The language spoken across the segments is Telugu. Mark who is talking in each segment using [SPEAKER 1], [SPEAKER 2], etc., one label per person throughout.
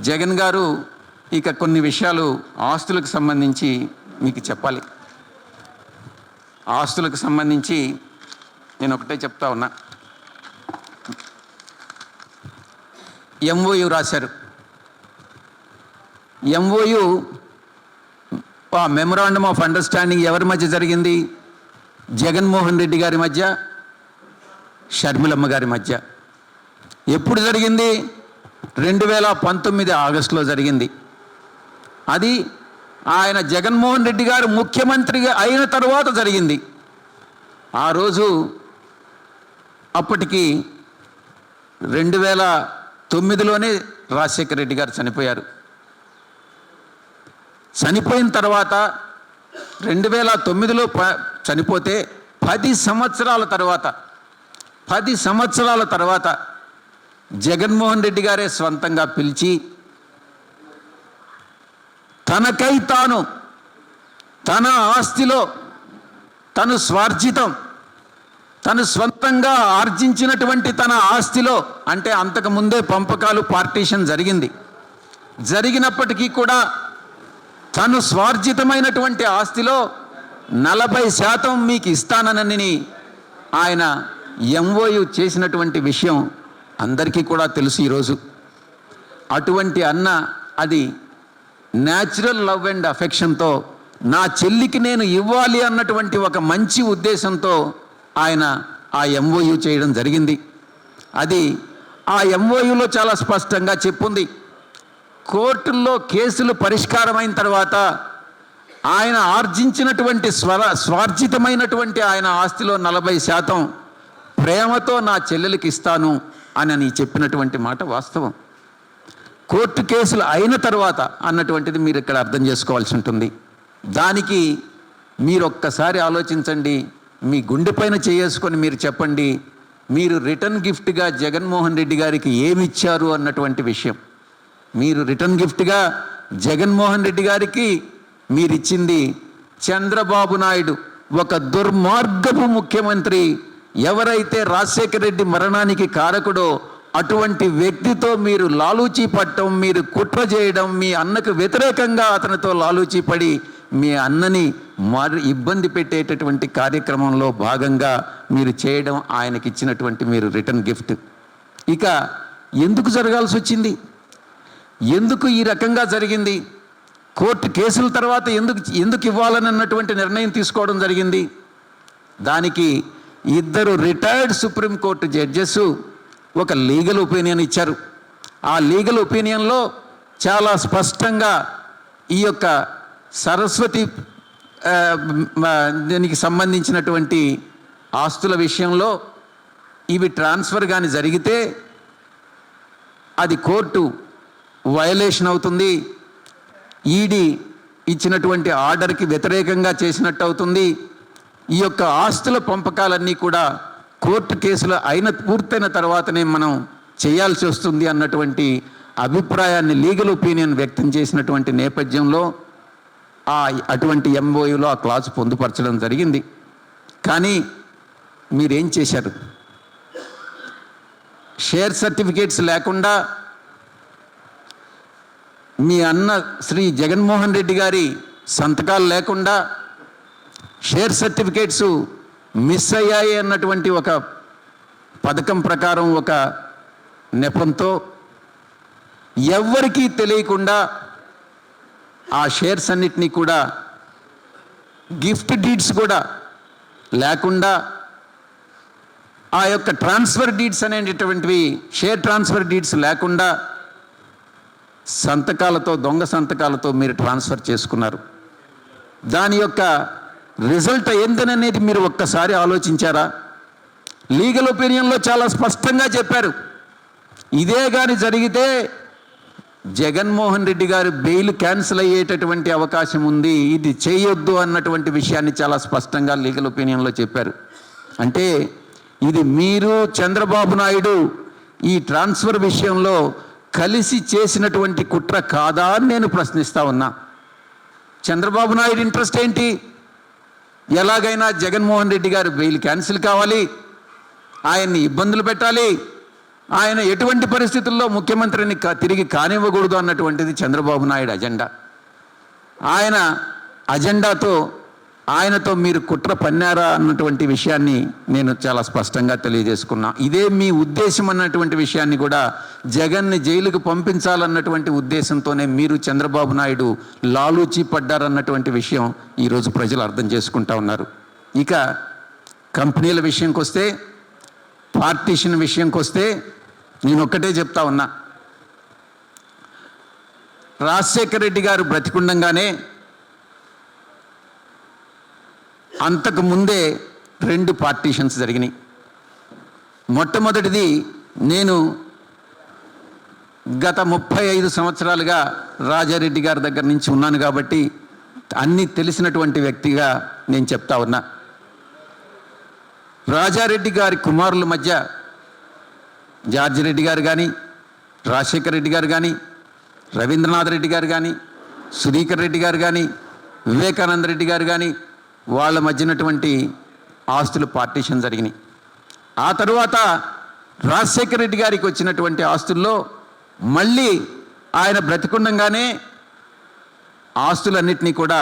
[SPEAKER 1] జగన్ గారు ఇక కొన్ని విషయాలు ఆస్తులకు సంబంధించి మీకు చెప్పాలి. ఆస్తులకు సంబంధించి నేను ఒకటే చెప్తా ఉన్నా. ఎంఓయు రాశారు. ఎంఓయు మెమొరాండమ్ ఆఫ్ అండర్స్టాండింగ్ ఎవరి మధ్య జరిగింది? జగన్మోహన్ రెడ్డి గారి మధ్య, షర్మిలమ్మ గారి మధ్య. ఎప్పుడు జరిగింది? 2019 ఆగస్టులో జరిగింది. అది ఆయన జగన్మోహన్ రెడ్డి గారు ముఖ్యమంత్రిగా అయిన తర్వాత జరిగింది. ఆ రోజు అప్పటికి 2009లోనే రాజశేఖర రెడ్డి గారు చనిపోయారు. చనిపోయిన తర్వాత 2009లో చనిపోతే 10 సంవత్సరాల తర్వాత జగన్మోహన్ రెడ్డి గారే స్వంతంగా పిలిచి తనకై తాను తన ఆస్తిలో తను స్వార్జితం, తను స్వంతంగా ఆర్జించినటువంటి తన ఆస్తిలో, అంటే అంతకుముందే పంపకాలు పార్టీషన్ జరిగినప్పటికీ కూడా తను స్వార్జితమైనటువంటి ఆస్తిలో 40% మీకు ఇస్తానని ఆయన ఎంఓయు చేసినటువంటి విషయం అందరికీ కూడా తెలుసు. ఈరోజు అటువంటి అన్న అది న్యాచురల్ లవ్ అండ్ అఫెక్షన్తో నా చెల్లికి నేను ఇవ్వాలి అన్నటువంటి ఒక మంచి ఉద్దేశంతో ఆయన ఆ ఎంఓయు చేయడం జరిగింది. అది ఆ ఎంఓయులో చాలా స్పష్టంగా చెప్పుంది. కోర్టుల్లో కేసులు పరిష్కారమైన తర్వాత ఆయన ఆర్జించినటువంటి స్వార్జితమైనటువంటి ఆయన ఆస్తిలో 40% ప్రేమతో నా చెల్లెలకి ఇస్తాను అని చెప్పినటువంటి మాట వాస్తవం. కోర్టు కేసులు అయిన తర్వాత అన్నటువంటిది మీరు ఇక్కడ అర్థం చేసుకోవాల్సి ఉంటుంది. దానికి మీరు ఒక్కసారి ఆలోచించండి. మీ గుండెపైన చేసుకొని మీరు చెప్పండి, మీరు రిటర్న్ గిఫ్ట్గా జగన్మోహన్ రెడ్డి గారికి ఏమిచ్చారు అన్నటువంటి విషయం. మీరు రిటర్న్ గిఫ్ట్గా జగన్మోహన్ రెడ్డి గారికి మీరిచ్చింది చంద్రబాబు నాయుడు, ఒక దుర్మార్గపు ముఖ్యమంత్రి. ఎవరైతే రాజశేఖర రెడ్డి మరణానికి కారకుడో అటువంటి వ్యక్తితో మీరు లాలూచీ పట్టడం, మీరు కుట్ర చేయడం, మీ అన్నకు వ్యతిరేకంగా అతనితో లాలూచీ పడి మీ అన్నని ఇబ్బంది పెట్టేటటువంటి కార్యక్రమంలో భాగంగా మీరు చేయడం ఆయనకి ఇచ్చినటువంటి మీరు రిటర్న్ గిఫ్ట్. ఇక ఎందుకు జరగాల్సి వచ్చింది? ఎందుకు ఈ రకంగా జరిగింది? కోర్టు కేసుల తర్వాత ఎందుకు ఇవ్వాలని అన్నటువంటి నిర్ణయం తీసుకోవడం జరిగింది? దానికి 2 రిటైర్డ్ సుప్రీంకోర్టు జడ్జెస్ ఒక లీగల్ ఒపీనియన్ ఇచ్చారు. ఆ లీగల్ ఒపీనియన్లో చాలా స్పష్టంగా ఈ యొక్క సరస్వతి దీనికి సంబంధించినటువంటి ఆస్తుల విషయంలో ఇవి ట్రాన్స్ఫర్ కానీ జరిగితే అది కోర్టు వయలేషన్ అవుతుంది, ఈడీ ఇచ్చినటువంటి ఆర్డర్కి వ్యతిరేకంగా చేసినట్టు అవుతుంది. ఈ యొక్క ఆస్తుల పంపకాలన్నీ కూడా కోర్టు కేసులు పూర్తయిన తర్వాతనే మనం చేయాల్సి వస్తుంది అన్నటువంటి అభిప్రాయాన్ని లీగల్ ఒపీనియన్ వ్యక్తం చేసినటువంటి నేపథ్యంలో అటువంటి ఎంఓయూలో ఆ క్లాజ్ పొందుపరచడం జరిగింది. కానీ మీరేం చేశారు? షేర్ సర్టిఫికేట్స్ లేకుండా, మీ అన్న శ్రీ జగన్మోహన్ రెడ్డి గారి సంతకాలు లేకుండా షేర్ సర్టిఫికేట్స్ మిస్ అయ్యాయి అన్నటువంటి ఒక పథకం ప్రకారం, ఒక నెపంతో ఎవ్వరికీ తెలియకుండా ఆ షేర్స్ అన్నిటినీ కూడా గిఫ్ట్ డీడ్స్ కూడా లేకుండా, ఆ యొక్క ట్రాన్స్ఫర్ డీడ్స్ అనేటటువంటివి షేర్ ట్రాన్స్ఫర్ డీడ్స్ లేకుండా సంతకాలతో, దొంగ సంతకాలతో మీరు ట్రాన్స్ఫర్ చేసుకున్నారు. దాని యొక్క రిజల్ట్ ఏందనేది మీరు ఒక్కసారి ఆలోచించారా? లీగల్ ఒపీనియన్లో చాలా స్పష్టంగా చెప్పారు. ఇదే కానీ జరిగితే జగన్మోహన్ రెడ్డి గారు బెయిల్ క్యాన్సిల్ అయ్యేటటువంటి అవకాశం ఉంది, ఇది చేయొద్దు అన్నటువంటి విషయాన్ని చాలా స్పష్టంగా లీగల్ ఒపీనియన్లో చెప్పారు. అంటే ఇది మీరు చంద్రబాబు నాయుడు ఈ ట్రాన్స్ఫర్ విషయంలో కలిసి చేసినటువంటి కుట్ర కాదా అని నేను ప్రశ్నిస్తా ఉన్నా. చంద్రబాబు నాయుడు ఇంట్రెస్ట్ ఏంటి? ఎలాగైనా జగన్మోహన్ రెడ్డి గారు బెయిల్ క్యాన్సిల్ కావాలి, ఆయన్ని ఇబ్బందులు పెట్టాలి, ఆయన ఎటువంటి పరిస్థితుల్లో ముఖ్యమంత్రిని తిరిగి కానివ్వకూడదు అన్నటువంటిది చంద్రబాబు నాయుడు అజెండా. ఆయన అజెండాతో ఆయనతో మీరు కుట్ర పన్నారా అన్నటువంటి విషయాన్ని నేను చాలా స్పష్టంగా తెలియజేసుకున్నా. ఇదే మీ ఉద్దేశం అన్నటువంటి విషయాన్ని కూడా జగన్ని జైలుకు పంపించాలన్నటువంటి ఉద్దేశంతోనే మీరు చంద్రబాబు నాయుడు లాలూచి పడ్డారన్నటువంటి విషయం ఈరోజు ప్రజలు అర్థం చేసుకుంటా ఉన్నారు. ఇక కంపెనీల విషయంకి వస్తే, పార్టీషన్ విషయంకి వస్తే నేను ఒక్కటే చెప్తా ఉన్నా. రాజశేఖర రెడ్డి గారు బ్రతికుండంగానే అంతకు ముందే 2 పార్టీషన్స్ జరిగినాయి. మొట్టమొదటిది, నేను గత 35 సంవత్సరాలుగా రాజారెడ్డి గారి దగ్గర నుంచి ఉన్నాను కాబట్టి అన్నీ తెలిసినటువంటి వ్యక్తిగా నేను చెప్తా ఉన్నా. రాజారెడ్డి గారి కుమారుల మధ్య జార్జి రెడ్డి గారు కానీ, రాజశేఖర రెడ్డి గారు కానీ, రవీంద్రనాథ్ రెడ్డి గారు కానీ, సుధీకర్ రెడ్డి గారు కానీ, వివేకానంద రెడ్డి గారు కానీ, వాళ్ళ మధ్యనటువంటి ఆస్తులు పార్టీషన్ జరిగినాయి. ఆ తరువాత రాజశేఖర రెడ్డి గారికి వచ్చినటువంటి ఆస్తుల్లో మళ్ళీ ఆయన బ్రతికుండంగానే ఆస్తులన్నింటినీ కూడా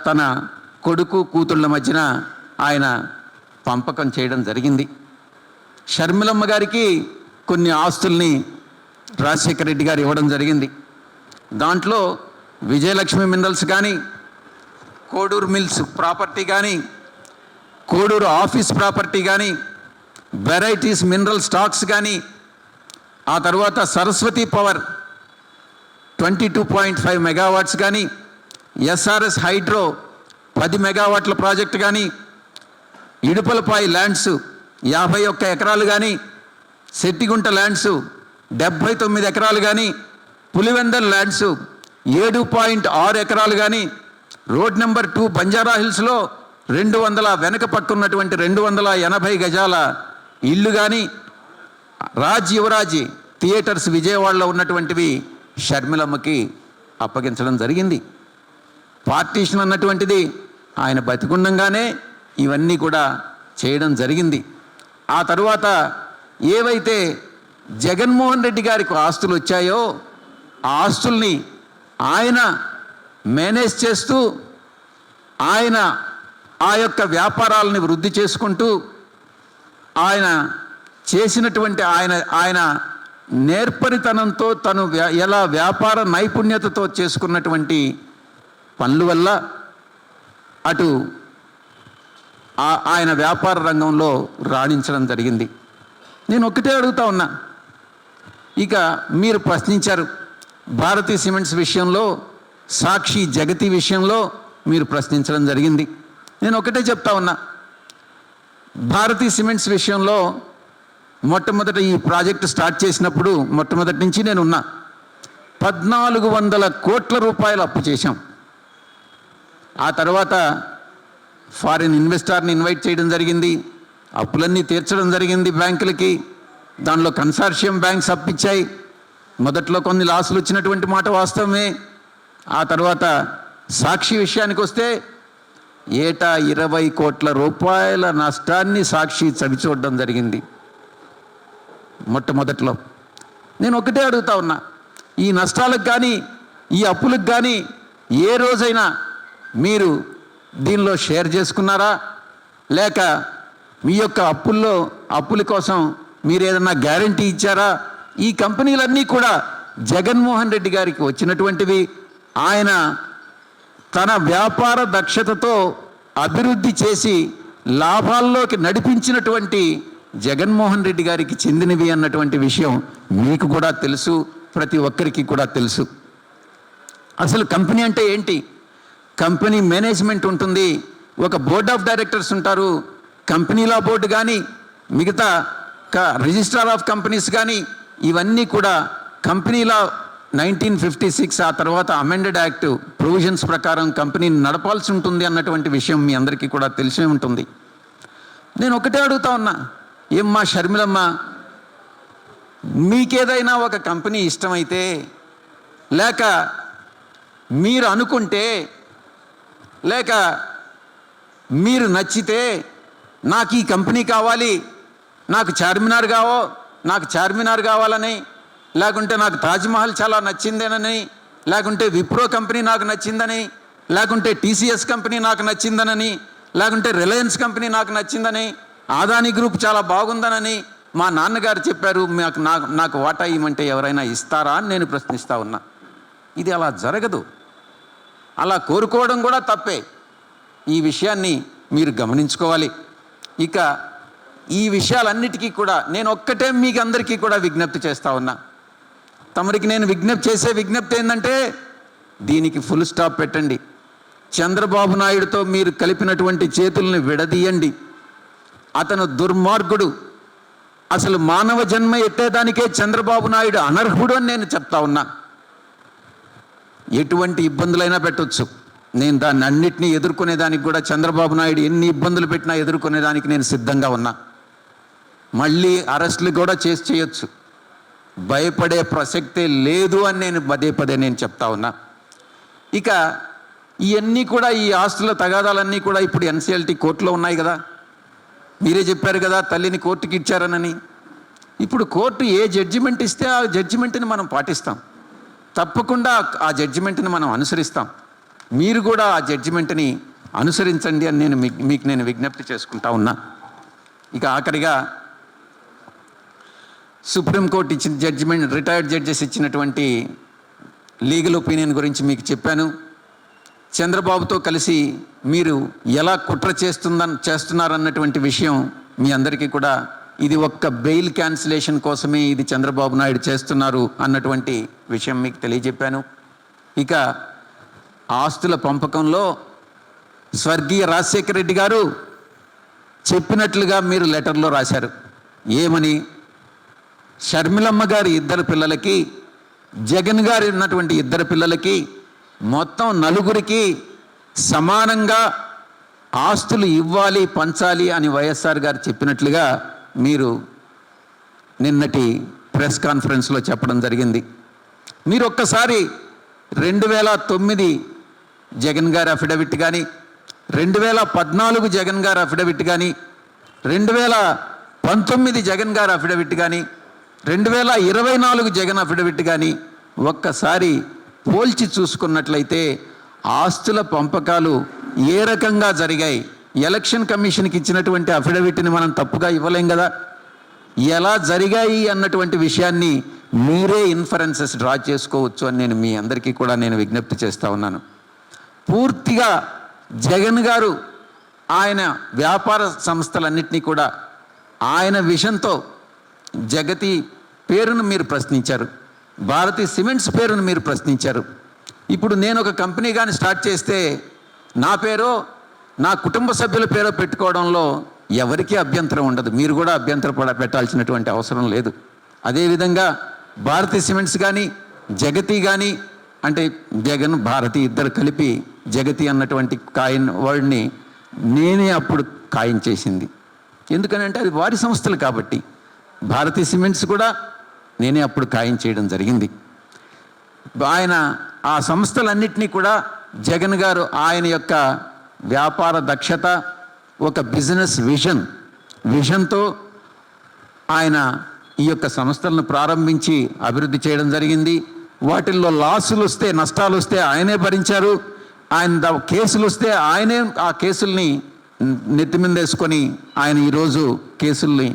[SPEAKER 1] తన కొడుకు కూతుళ్ళ మధ్యన ఆయన పంపకం చేయడం జరిగింది. షర్మిలమ్మ గారికి కొన్ని ఆస్తుల్ని రాజశేఖర రెడ్డి గారు ఇవ్వడం జరిగింది. దాంట్లో విజయలక్ష్మి మినరల్స్ కానీ, కోడూరు మిల్స్ ప్రాపర్టీ కానీ, కోడూరు ఆఫీస్ ప్రాపర్టీ కానీ, వెరైటీస్ మినరల్ స్టాక్స్ కానీ, ఆ తర్వాత సరస్వతి పవర్ 22.5 మెగావాట్స్ కానీ, ఎస్ఆర్ఎస్ హైడ్రో 10 మెగావాట్ల ప్రాజెక్టు కానీ, ఇడుపలపాయి ల్యాండ్స్ 51 ఎకరాలు కానీ, సెట్టిగుంట ల్యాండ్స్ 79 ఎకరాలు కానీ, పులివెందల్ ల్యాండ్స్ 7.6 ఎకరాలు కానీ, రోడ్ నెంబర్ 2 బంజారా హిల్స్లో 200 వెనక పక్కున్నటువంటి 280 గజాల ఇల్లు కానీ, రాజ్ యువరాజ్ థియేటర్స్ విజయవాడలో ఉన్నటువంటివి షర్మిలమ్మకి అప్పగించడం జరిగింది. పార్టీషన్ అన్నటువంటిది ఆయన బతికుండంగానే ఇవన్నీ కూడా చేయడం జరిగింది. ఆ తరువాత ఏవైతే జగన్మోహన్ రెడ్డి గారికి ఆస్తులు వచ్చాయో ఆ ఆస్తుల్ని ఆయన మేనేజ్ చేస్తూ, ఆయన ఆ యొక్క వ్యాపారాలని వృద్ధి చేసుకుంటూ, ఆయన చేసినటువంటి ఆయన నేర్పరితనంతో తను ఎలా వ్యాపార నైపుణ్యతతో చేసుకున్నటువంటి పనుల వల్ల అటు ఆయన వ్యాపార రంగంలో రాణించడం జరిగింది. నేను ఒకటే అడుగుతా ఉన్నా. ఇక మీరు ప్రశ్నించారు భారతీ సిమెంట్స్ విషయంలో, సాక్షి జగతి విషయంలో మీరు ప్రశ్నించడం జరిగింది. నేను ఒకటే చెప్తా ఉన్నా. భారతీ సిమెంట్స్ విషయంలో మొట్టమొదట ఈ ప్రాజెక్టు స్టార్ట్ చేసినప్పుడు మొట్టమొదటి నుంచి నేను ఉన్నా. 1400 కోట్ల రూపాయలు అప్పు చేశాం. ఆ తర్వాత ఫారిన్ ఇన్వెస్టర్ని ఇన్వైట్ చేయడం జరిగింది, అప్పులన్నీ తీర్చడం జరిగింది బ్యాంకులకి. దానిలో కన్సార్షియం బ్యాంక్స్ అప్పిచ్చాయి. మొదట్లో కొన్ని లాసులు వచ్చినటువంటి మాట వాస్తవమే. ఆ తర్వాత సాక్షి విషయానికి వస్తే ఏటా 20 కోట్ల రూపాయల నష్టాన్ని సాక్షి చవిచూడడం జరిగింది మొట్టమొదట్లో. నేను ఒకటే అడుగుతా ఉన్నా, ఈ నష్టాలకు కానీ ఈ అప్పులకు కానీ ఏ రోజైనా మీరు దీనిలో షేర్ చేసుకున్నారా? లేక మీ యొక్క అప్పుల కోసం మీరు ఏదన్నా గ్యారంటీ ఇచ్చారా? ఈ కంపెనీలన్నీ కూడా జగన్మోహన్ రెడ్డి గారికి వచ్చినటువంటివి. ఆయన తన వ్యాపార దక్షతతో అభివృద్ధి చేసి లాభాల్లోకి నడిపించినటువంటి జగన్మోహన్ రెడ్డి గారికి చెందినవి అన్నటువంటి విషయం మీకు కూడా తెలుసు, ప్రతి ఒక్కరికి కూడా తెలుసు. అసలు కంపెనీ అంటే ఏంటి? కంపెనీ మేనేజ్మెంట్ ఉంటుంది, ఒక బోర్డ్ ఆఫ్ డైరెక్టర్స్ ఉంటారు. కంపెనీ లా బోర్డు కానీ, మిగతా రిజిస్ట్రార్ ఆఫ్ కంపెనీస్ కానీ, ఇవన్నీ కూడా కంపెనీ లా 1956 ఆ తర్వాత అమెండెడ్ యాక్ట్ ప్రొవిజన్స్ ప్రకారం కంపెనీని నడపాల్సి ఉంటుంది అన్నటువంటి విషయం మీ అందరికీ కూడా తెలిసే ఉంటుంది. నేను ఒకటే అడుగుతా ఉన్నా, ఏమ్మా షర్మిలమ్మ, మీకేదైనా ఒక కంపెనీ ఇష్టమైతే, లేక మీరు అనుకుంటే, లేక మీరు నచ్చితే, నాకు ఈ కంపెనీ కావాలి, నాకు చార్మినార్ కావాలని, లేకుంటే నాకు తాజ్మహల్ చాలా నచ్చిందేనని, లేకుంటే విప్రో కంపెనీ నాకు నచ్చిందని, లేకుంటే టీసీఎస్ కంపెనీ నాకు నచ్చిందనని, లేకుంటే రిలయన్స్ కంపెనీ నాకు నచ్చిందని, ఆదాని గ్రూప్ చాలా బాగుందనని మా నాన్నగారు చెప్పారు, నాకు వాటా ఇవ్వమంటే ఎవరైనా ఇస్తారా అని నేను ప్రశ్నిస్తూ ఉన్నా. ఇది అలా జరగదు. అలా కోరుకోవడం కూడా తప్పే. ఈ విషయాన్ని మీరు గమనించుకోవాలి. ఇక ఈ విషయాలన్నిటికీ కూడా నేను ఒక్కటే మీకు అందరికీ కూడా విజ్ఞప్తి చేస్తూ ఉన్నా. తమరికి నేను చేసే విజ్ఞప్తి ఏంటంటే, దీనికి ఫుల్ స్టాప్ పెట్టండి. చంద్రబాబు నాయుడుతో మీరు కలిపినటువంటి చేతుల్ని విడదీయండి. అతను దుర్మార్గుడు. అసలు మానవ జన్మ ఎత్తేదానికే చంద్రబాబు నాయుడు అనర్హుడు అని నేను చెప్తా ఉన్నా. ఎటువంటి ఇబ్బందులైనా పెట్టవచ్చు, నేను దాన్ని అన్నిటినీ ఎదుర్కొనేదానికి కూడా, చంద్రబాబు నాయుడు ఎన్ని ఇబ్బందులు పెట్టినా ఎదుర్కొనేదానికి నేను సిద్ధంగా ఉన్నా. మళ్ళీ అరెస్టులు కూడా చేయొచ్చు, భయపడే ప్రసక్తే లేదు అని నేను పదే నేను చెప్తా ఉన్నా. ఇక ఇవన్నీ కూడా, ఈ ఆస్తుల తగాదాలన్నీ కూడా ఇప్పుడు ఎన్సీఎల్టీ కోర్టులో ఉన్నాయి కదా. మీరే చెప్పారు కదా తల్లిని కోర్టుకి ఇచ్చారనని. ఇప్పుడు కోర్టు ఏ జడ్జిమెంట్ ఇస్తే ఆ జడ్జిమెంట్ని మనం పాటిస్తాం, తప్పకుండా ఆ జడ్జిమెంట్ని మనం అనుసరిస్తాం. మీరు కూడా ఆ జడ్జిమెంట్ని అనుసరించండి అని మీకు నేను విజ్ఞప్తి చేసుకుంటా ఉన్నా. ఇక ఆఖరిగా సుప్రీంకోర్టు ఇచ్చిన జడ్జిమెంట్, రిటైర్డ్ జడ్జెస్ ఇచ్చినటువంటి లీగల్ ఒపీనియన్ గురించి మీకు చెప్పాను. చంద్రబాబుతో కలిసి మీరు ఎలా కుట్ర చేస్తున్నారన్నటువంటి విషయం మీ అందరికీ కూడా, ఇది ఒక్క బెయిల్ క్యాన్సిలేషన్ కోసమే ఇది చంద్రబాబు నాయుడు చేస్తున్నారు అన్నటువంటి విషయం మీకు తెలియజెప్పాను. ఇక ఆస్తుల పంపకంలో స్వర్గీయ రాజశేఖర రెడ్డి గారు చెప్పినట్లుగా మీరు లెటర్లో రాశారు. ఏమని? షర్మిలమ్మ గారి 2 పిల్లలకి, జగన్ గారి ఉన్నటువంటి 2 పిల్లలకి, మొత్తం 4 సమానంగా ఆస్తులు ఇవ్వాలి, పంచాలి అని వైఎస్ఆర్ గారు చెప్పినట్లుగా మీరు నిన్నటి ప్రెస్ కాన్ఫరెన్స్లో చెప్పడం జరిగింది. మీరు ఒక్కసారి 2009 జగన్ గారి అఫిడవిట్ కానీ, 2014 జగన్ గారి అఫిడవిట్ కానీ, 2019 జగన్ గారి అఫిడవిట్ కానీ, 2024 జగన్ అఫిడవిట్ కానీ ఒక్కసారి పోల్చి చూసుకున్నట్లయితే ఆస్తుల పంపకాలు ఏ రకంగా జరిగాయి, ఎలక్షన్ కమిషన్కి ఇచ్చినటువంటి అఫిడవిట్ని మనం తప్పుగా ఇవ్వలేం కదా. ఎలా జరిగాయి అన్నటువంటి విషయాన్ని మీరే ఇన్ఫరెన్సెస్ డ్రా చేసుకోవచ్చు అని నేను మీ అందరికీ కూడా నేను విజ్ఞప్తి చేస్తూ ఉన్నాను. పూర్తిగా జగన్ గారు ఆయన వ్యాపార సంస్థలన్నింటినీ కూడా ఆయన విషన్తో, జగతి పేరును మీరు ప్రశ్నించారు, భారతీ సిమెంట్స్ పేరును మీరు ప్రశ్నించారు. ఇప్పుడు నేను ఒక కంపెనీ కానీ స్టార్ట్ చేస్తే నా పేరో నా కుటుంబ సభ్యుల పేరో పెట్టుకోవడంలో ఎవరికీ అభ్యంతరం ఉండదు, మీరు కూడా పెట్టాల్సినటువంటి అవసరం లేదు. అదేవిధంగా భారతీ సిమెంట్స్ కానీ జగతి కానీ, అంటే జగన్ భారతి 2 కలిపి జగతి అన్నటువంటి వర్డ్ని నేనే అప్పుడు ఖాయం చేసింది. ఎందుకనంటే అది వారి సంస్థలు కాబట్టి. భారతీ సిమెంట్స్ కూడా నేనే అప్పుడు ఖాయం చేయడం జరిగింది. ఆయన ఆ సంస్థలన్నింటినీ కూడా జగన్ గారు ఆయన యొక్క వ్యాపార దక్షత, ఒక బిజినెస్ విజన్తో ఆయన ఈ యొక్క సంస్థలను ప్రారంభించి అభివృద్ధి చేయడం జరిగింది. వాటిల్లో లాసులు వస్తే, నష్టాలు వస్తే ఆయనే భరించారు. ఆయన కేసులు వస్తే ఆయనే ఆ కేసుల్ని నెత్తిమిందేసుకొని ఆయన ఈరోజు కేసుల్ని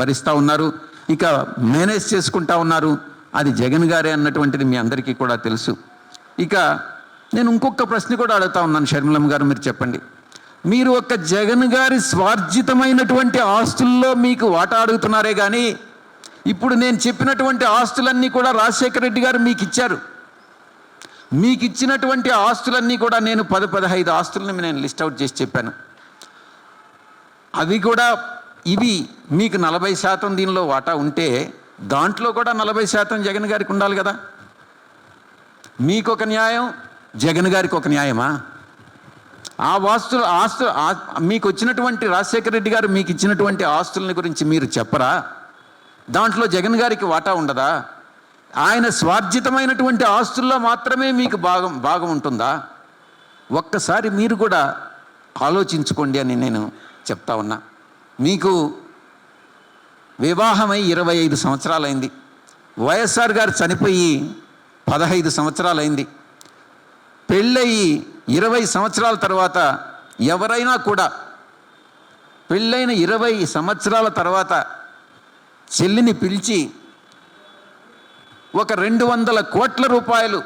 [SPEAKER 1] భరిస్తూ ఉన్నారు, ఇక మేనేజ్ చేసుకుంటా ఉన్నారు. అది జగన్ గారే అన్నటువంటిది మీ అందరికీ కూడా తెలుసు. ఇక నేను ఇంకొక ప్రశ్న కూడా అడుగుతా ఉన్నాను, షర్మిలమ్మ గారు మీరు చెప్పండి. మీరు ఒక జగన్ గారి స్వార్జితమైనటువంటి ఆస్తుల్లో మీకు వాటా అడుగుతున్నారే కానీ, ఇప్పుడు నేను చెప్పినటువంటి ఆస్తులన్నీ కూడా రాజశేఖర రెడ్డి గారు మీకు ఇచ్చారు. మీకు ఇచ్చినటువంటి ఆస్తులన్నీ కూడా నేను 10-15 ఆస్తులని నేను లిస్ట్ అవుట్ చేసి చెప్పాను. అవి కూడా ఇవి మీకు 40% దీనిలో వాటా ఉంటే దాంట్లో కూడా 40% జగన్ గారికి ఉండాలి కదా. మీకు ఒక న్యాయం, జగన్ గారికి ఒక న్యాయమా? ఆ ఆస్తులు మీకు వచ్చినటువంటి రాజశేఖర రెడ్డి గారు మీకు ఇచ్చినటువంటి ఆస్తులని గురించి మీరు చెప్పరా? దాంట్లో జగన్ గారికి వాటా ఉండదా? ఆయన స్వార్జితమైనటువంటి ఆస్తుల్లో మాత్రమే మీకు భాగం ఉంటుందా? ఒక్కసారి మీరు కూడా ఆలోచించుకోండి అని నేను చెప్తా ఉన్నా. మీకు వివాహమై 25 సంవత్సరాలైంది. వైఎస్ఆర్ గారు చనిపోయి 15 సంవత్సరాలైంది. పెళ్ళయి 20 సంవత్సరాల తర్వాత ఎవరైనా కూడా పెళ్ళైన 20 సంవత్సరాల తర్వాత చెల్లిని పిలిచి ఒక 200 కోట్ల రూపాయలు